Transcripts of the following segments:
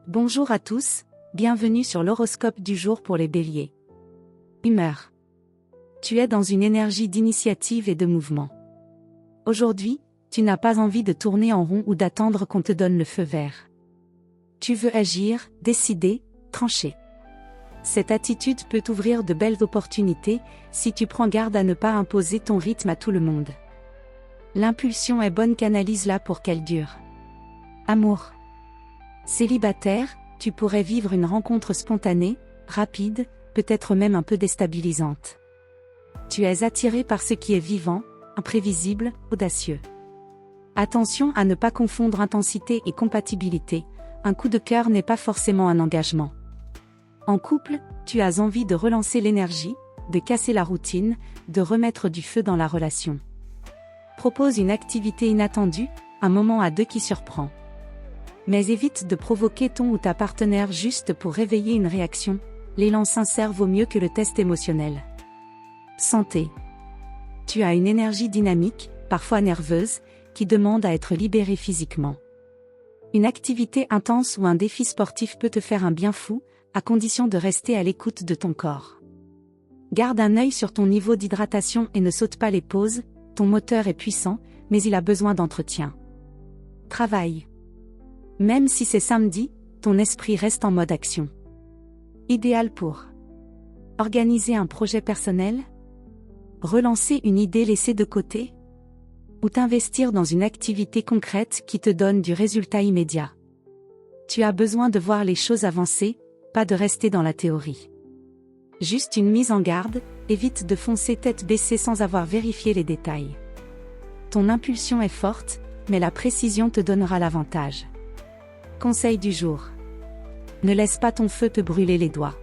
Bonjour à tous, bienvenue sur l'horoscope du jour pour les béliers. Humeur. Tu es dans une énergie d'initiative et de mouvement. Aujourd'hui, tu n'as pas envie de tourner en rond ou d'attendre qu'on te donne le feu vert. Tu veux agir, décider, trancher. Cette attitude peut t'ouvrir de belles opportunités, si tu prends garde à ne pas imposer ton rythme à tout le monde. L'impulsion est bonne, canalise-la pour qu'elle dure. Amour. Célibataire, tu pourrais vivre une rencontre spontanée, rapide, peut-être même un peu déstabilisante. Tu es attiré par ce qui est vivant, imprévisible, audacieux. Attention à ne pas confondre intensité et compatibilité, un coup de cœur n'est pas forcément un engagement. En couple, tu as envie de relancer l'énergie, de casser la routine, de remettre du feu dans la relation. Propose une activité inattendue, un moment à deux qui surprend. Mais évite de provoquer ton ou ta partenaire juste pour réveiller une réaction, l'élan sincère vaut mieux que le test émotionnel. Santé. Tu as une énergie dynamique, parfois nerveuse, qui demande à être libérée physiquement. Une activité intense ou un défi sportif peut te faire un bien fou, à condition de rester à l'écoute de ton corps. Garde un œil sur ton niveau d'hydratation et ne saute pas les pauses, ton moteur est puissant, mais il a besoin d'entretien. Travail. Même si c'est samedi, ton esprit reste en mode action. Idéal pour organiser un projet personnel, relancer une idée laissée de côté, ou t'investir dans une activité concrète qui te donne du résultat immédiat. Tu as besoin de voir les choses avancer, pas de rester dans la théorie. Juste une mise en garde, évite de foncer tête baissée sans avoir vérifié les détails. Ton impulsion est forte, mais la précision te donnera l'avantage. Conseil du jour. Ne laisse pas ton feu te brûler les doigts.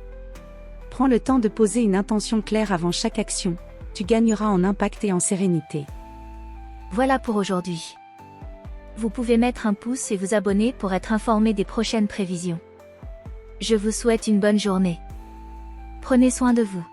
Prends le temps de poser une intention claire avant chaque action, tu gagneras en impact et en sérénité. Voilà pour aujourd'hui. Vous pouvez mettre un pouce et vous abonner pour être informé des prochaines prévisions. Je vous souhaite une bonne journée. Prenez soin de vous.